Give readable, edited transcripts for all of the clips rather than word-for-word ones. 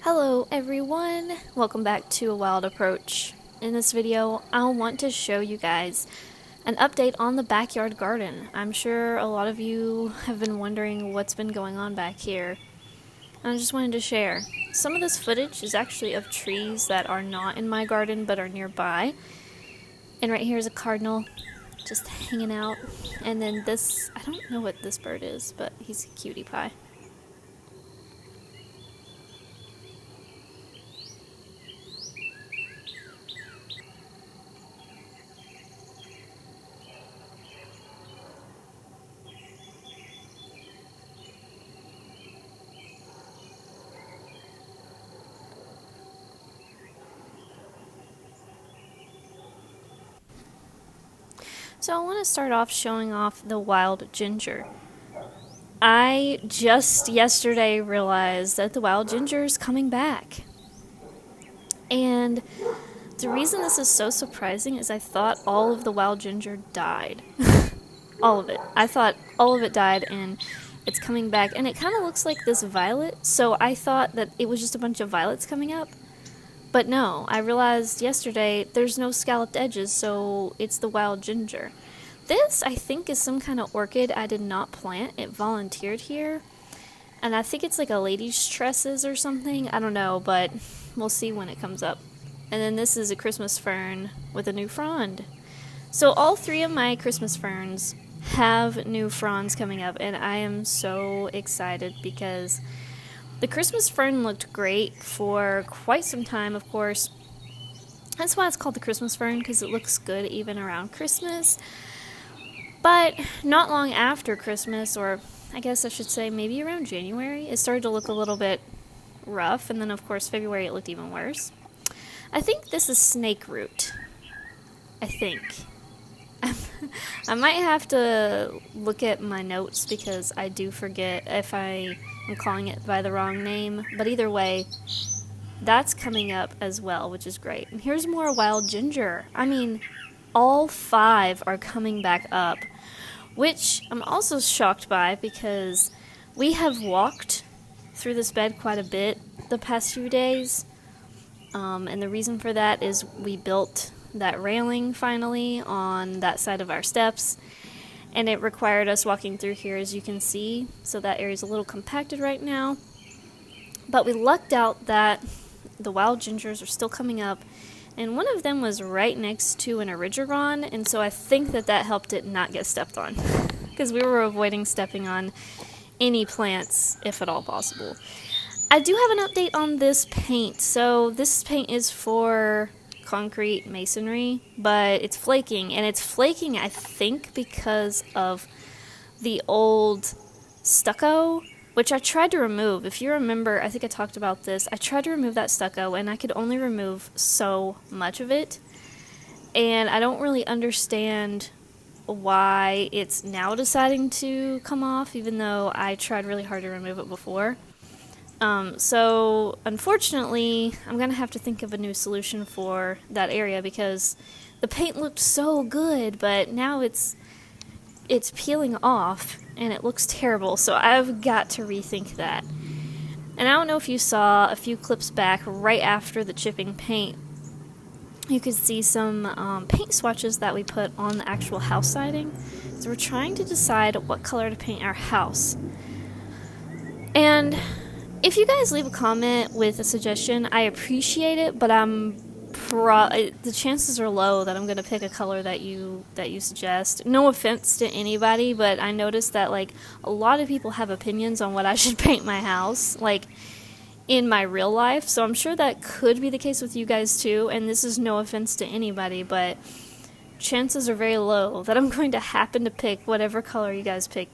Hello everyone, welcome back to A Wild Approach. In this video, I want to show you guys an update on the backyard garden. I'm sure a lot of you have been wondering what's been going on back here. I just wanted to share. Some of this footage is actually of trees that are not in my garden but are nearby. And right here is a cardinal just hanging out. And then this, I don't know what this bird is, but he's a cutie pie. So I want to start off showing off the wild ginger. I just yesterday realized that the wild ginger is coming back. And the reason this is so surprising is I thought all of the wild ginger died. All of it. I thought all of it died and it's coming back. And it kind of looks like this violet, so I thought that it was just a bunch of violets coming up. But no, I realized yesterday there's no scalloped edges, so it's the wild ginger. This, I think, is some kind of orchid I did not plant. It volunteered here. And I think it's like a lady's tresses or something. I don't know, but we'll see when it comes up. And then this is a Christmas fern with a new frond. So all three of my Christmas ferns have new fronds coming up, and I am so excited because the Christmas fern looked great for quite some time, of course. That's why it's called the Christmas fern, because it looks good even around Christmas. But not long after Christmas, or I guess I should say maybe around January, it started to look a little bit rough, and then of course February it looked even worse. I think this is snake root. I think. I might have to look at my notes because I do forget if I am calling it by the wrong name. But either way, that's coming up as well, which is great. And here's more wild ginger. I mean, all 5 are coming back up, which I'm also shocked by because we have walked through this bed quite a bit the past few days. And the reason for that is we built that railing finally on that side of our steps, and it required us walking through here, as you can see, so that area is a little compacted right now. But we lucked out that the wild gingers are still coming up, and one of them was right next to an erigeron, and so I think that helped it not get stepped on because we were avoiding stepping on any plants if at all possible. I do have an update on this paint. So this paint is for concrete masonry, but it's flaking, and it's flaking I think because of the old stucco, which I tried to remove. If you remember, I think I talked about this. I tried to remove that stucco and I could only remove so much of it, and I don't really understand why it's now deciding to come off, even though I tried really hard to remove it before. So unfortunately, I'm gonna have to think of a new solution for that area because the paint looked so good, but now it's peeling off and it looks terrible. So I've got to rethink that. And I don't know if you saw a few clips back right after the chipping paint, you could see some paint swatches that we put on the actual house siding. So we're trying to decide what color to paint our house. And if you guys leave a comment with a suggestion, I appreciate it, but the chances are low that I'm going to pick a color that you suggest. No offense to anybody, but I noticed that like a lot of people have opinions on what I should paint my house, like in my real life. So I'm sure that could be the case with you guys too, and this is no offense to anybody, but chances are very low that I'm going to happen to pick whatever color you guys pick,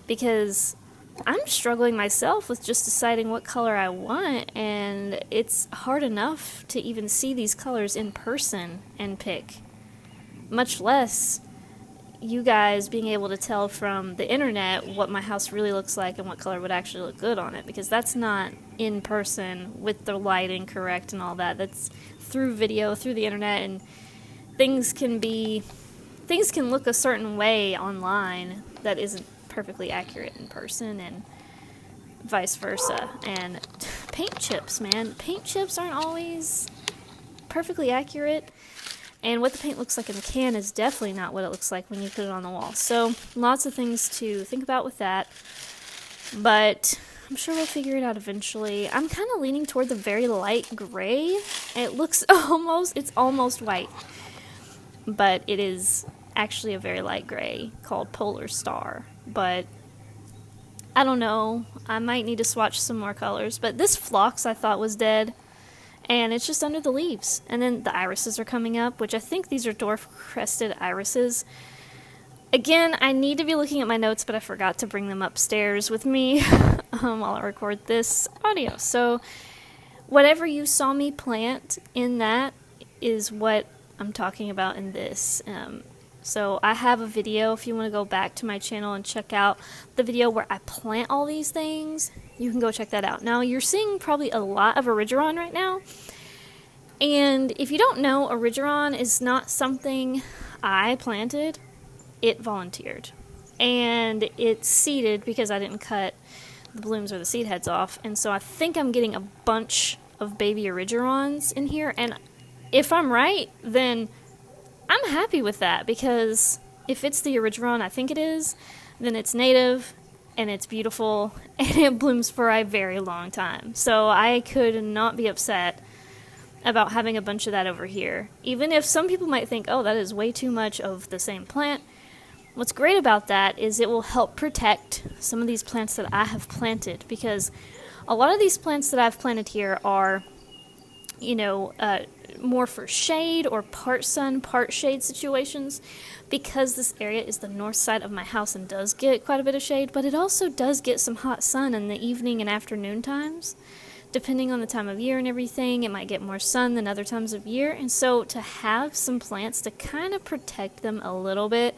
because I'm struggling myself with just deciding what color I want, and it's hard enough to even see these colors in person and pick, much less you guys being able to tell from the internet what my house really looks like and what color would actually look good on it, because that's not in person with the lighting correct and all that. That's through video, through the internet, and things can look a certain way online that isn't perfectly accurate in person, and vice versa. And paint chips, man. Paint chips aren't always perfectly accurate, and what the paint looks like in the can is definitely not what it looks like when you put it on the wall. So lots of things to think about with that, but I'm sure we'll figure it out eventually. I'm kind of leaning toward the very light gray. It looks it's almost white, but it is actually a very light gray called Polar Star. But I don't know, I might need to swatch some more colors, but this phlox I thought was dead, and it's just under the leaves. And then the irises are coming up, which I think these are dwarf-crested irises. Again, I need to be looking at my notes, but I forgot to bring them upstairs with me while I record this audio. So whatever you saw me plant in that is what I'm talking about in this. So I have a video, if you want to go back to my channel and check out the video where I plant all these things, you can go check that out. Now, you're seeing probably a lot of Origeron right now. And if you don't know, Origeron is not something I planted. It volunteered. And it's seeded because I didn't cut the blooms or the seed heads off. And so I think I'm getting a bunch of baby Origerons in here. And if I'm right, then I'm happy with that, because if it's the Origeron I think it is, then it's native and it's beautiful and it blooms for a very long time. So I could not be upset about having a bunch of that over here. Even if some people might think, oh, that is way too much of the same plant. What's great about that is it will help protect some of these plants that I have planted, because a lot of these plants that I've planted here are, more for shade or part sun, part shade situations, because this area is the north side of my house and does get quite a bit of shade, but it also does get some hot sun in the evening and afternoon times. Depending on the time of year and everything, it might get more sun than other times of year, and so to have some plants to kind of protect them a little bit,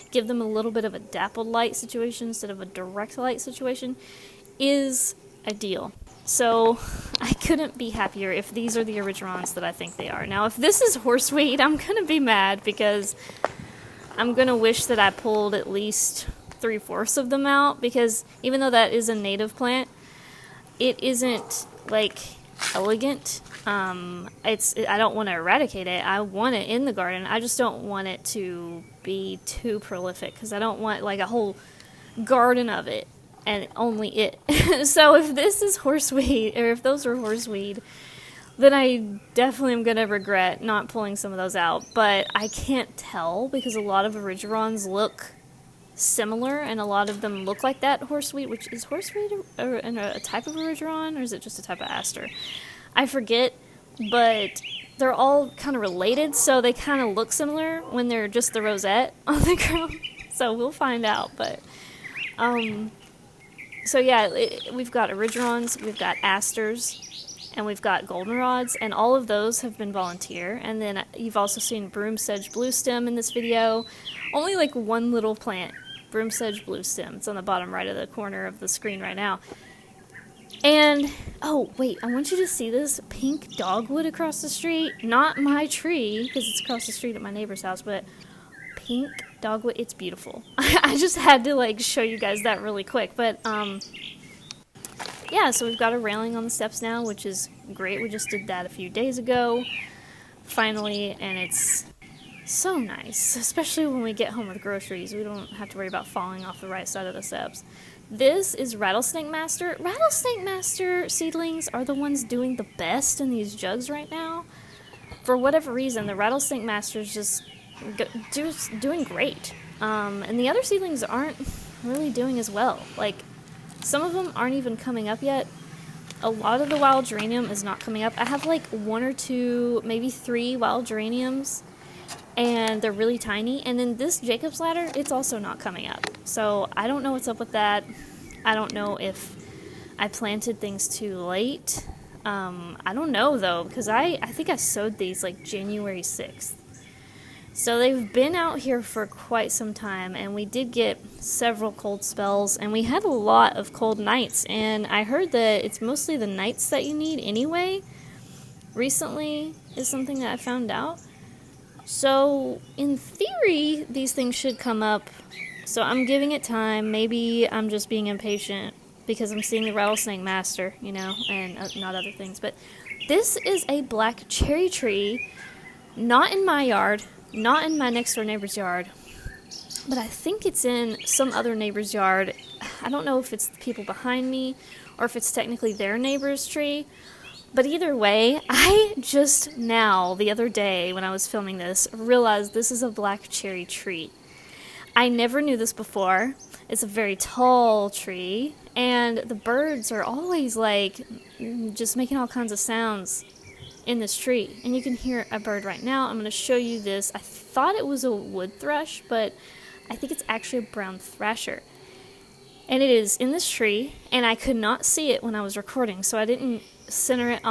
give them a little bit of a dappled light situation instead of a direct light situation, is ideal. So I couldn't be happier if these are the Origerons that I think they are. Now, if this is horseweed, I'm going to be mad, because I'm going to wish that I pulled at least 3/4 of them out, because even though that is a native plant, it isn't, elegant. I don't want to eradicate it. I want it in the garden. I just don't want it to be too prolific, because I don't want, a whole garden of it. And only it. So if this is horseweed, or if those are horseweed, then I definitely am going to regret not pulling some of those out. But I can't tell, because a lot of Origerons look similar, and a lot of them look like that horseweed, which is horseweed a type of Origeron, or is it just a type of aster? I forget, but they're all kind of related, so they kind of look similar when they're just the rosette on the ground. So we'll find out, but... So yeah, we've got Origerons, we've got asters, and we've got goldenrods, and all of those have been volunteer. And then you've also seen broom sedge blue stem in this video. Only one little plant, broom sedge blue stem. It's on the bottom right of the corner of the screen right now. And, oh wait, I want you to see this pink dogwood across the street. Not my tree, because it's across the street at my neighbor's house, but pink dogwood, it's beautiful. I just had to show you guys that really quick. But yeah, so we've got a railing on the steps now, which is great. We just did that a few days ago finally, and it's so nice, especially when we get home with groceries. We don't have to worry about falling off the right side of the steps. This is Rattlesnake Master. Rattlesnake Master seedlings are the ones doing the best in these jugs right now. For whatever reason, the Rattlesnake Master is just doing great. And the other seedlings aren't really doing as well. Some of them aren't even coming up yet. A lot of the wild geranium is not coming up. I have 1 or 2, maybe 3 wild geraniums, and they're really tiny. And then this Jacob's Ladder, it's also not coming up. So I don't know what's up with that. I don't know if I planted things too late. I don't know though, because I think I sowed these January 6th. So they've been out here for quite some time, and we did get several cold spells, and we had a lot of cold nights, and I heard that it's mostly the nights that you need anyway. Recently is something that I found out. So in theory, these things should come up. So I'm giving it time. Maybe I'm just being impatient, because I'm seeing the rattlesnake master, you know, and not other things. But this is a black cherry tree, not in my yard, not in my next door neighbor's yard, but I think it's in some other neighbor's yard. I don't know if it's the people behind me or if it's technically their neighbor's tree. But either way, I just now, the other day when I was filming this, realized this is a black cherry tree. I never knew this before. It's a very tall tree, and the birds are always like just making all kinds of sounds in this tree. And you can hear a bird right now. I'm going to show you this. I thought it was a wood thrush, but I think it's actually a brown thrasher. And it is in this tree, and I could not see it when I was recording, so I didn't center it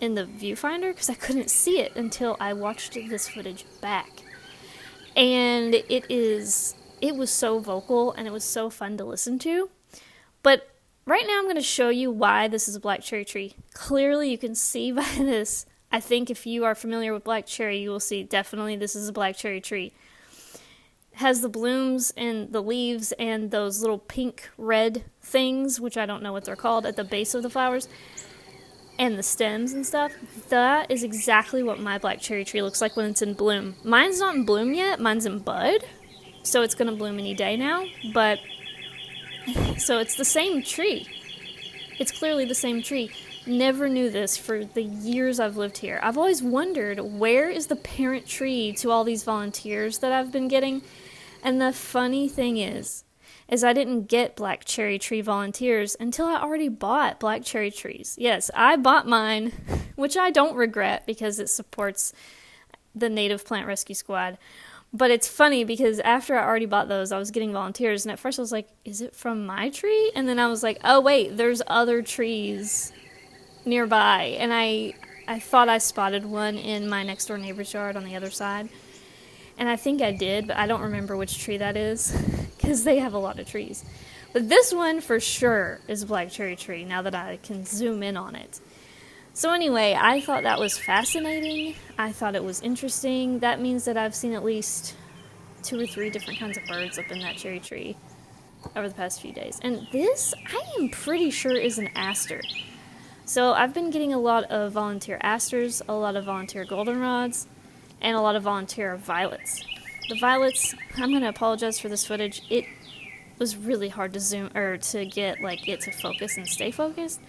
in the viewfinder because I couldn't see it until I watched this footage back. And it was so vocal and it was so fun to listen to. But right now I'm going to show you why this is a black cherry tree. Clearly you can see by this. I think if you are familiar with black cherry, you will see definitely this is a black cherry tree. It has the blooms and the leaves and those little pink red things, which I don't know what they're called, at the base of the flowers, and the stems and stuff. That is exactly what my black cherry tree looks like when it's in bloom. Mine's not in bloom yet, mine's in bud, so it's going to bloom any day now, but so it's the same tree. It's clearly the same tree. Never knew this for the years I've lived here. I've always wondered, where is the parent tree to all these volunteers that I've been getting? And the funny thing is I didn't get black cherry tree volunteers until I already bought black cherry trees. Yes, I bought mine, which I don't regret because it supports the Native Plant Rescue Squad. But it's funny because after I already bought those, I was getting volunteers, and at first I was like, is it from my tree? And then I was like, oh wait, there's other trees nearby. And I thought I spotted one in my next door neighbor's yard on the other side. And I think I did, but I don't remember which tree that is because they have a lot of trees. But this one for sure is a black cherry tree now that I can zoom in on it. So anyway, I thought that was fascinating. I thought it was interesting. That means that I've seen at least 2 or 3 different kinds of birds up in that cherry tree over the past few days. And this, I am pretty sure, is an aster. So I've been getting a lot of volunteer asters, a lot of volunteer goldenrods, and a lot of volunteer violets. The violets, I'm going to apologize for this footage. It was really hard to zoom or to get like it to focus and stay focused.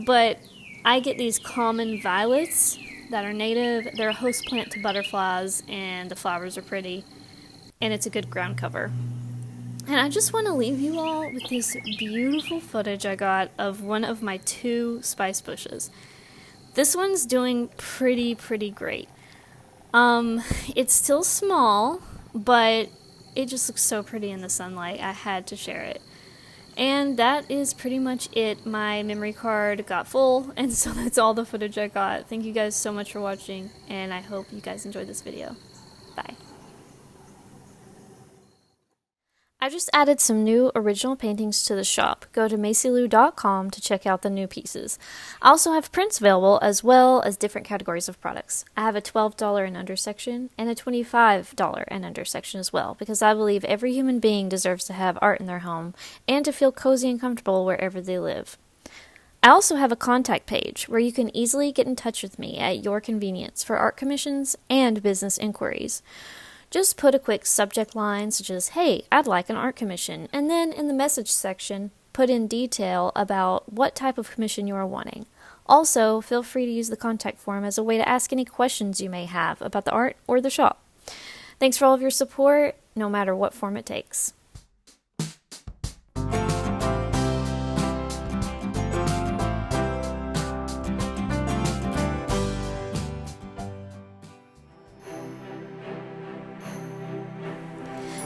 But I get these common violets that are native. They're a host plant to butterflies, and the flowers are pretty, and it's a good ground cover. And I just want to leave you all with this beautiful footage I got of one of my 2 spice bushes. This one's doing pretty great. It's still small, but it just looks so pretty in the sunlight. I had to share it. And that is pretty much it. My memory card got full, and so that's all the footage I got. Thank you guys so much for watching, and I hope you guys enjoyed this video. Bye. I just added some new original paintings to the shop. Go to macylou.com to check out the new pieces. I also have prints available as well as different categories of products. I have a $12 and under section and a $25 and under section as well, because I believe every human being deserves to have art in their home and to feel cozy and comfortable wherever they live. I also have a contact page where you can easily get in touch with me at your convenience for art commissions and business inquiries. Just put a quick subject line such as, hey, I'd like an art commission, and then in the message section, put in detail about what type of commission you are wanting. Also, feel free to use the contact form as a way to ask any questions you may have about the art or the shop. Thanks for all of your support, no matter what form it takes.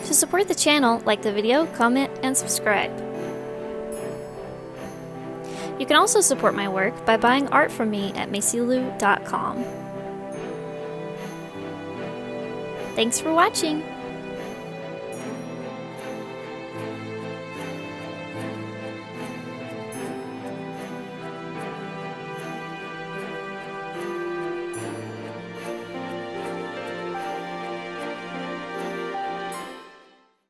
To support the channel, like the video, comment, and subscribe. You can also support my work by buying art from me at macylou.com. Thanks for watching!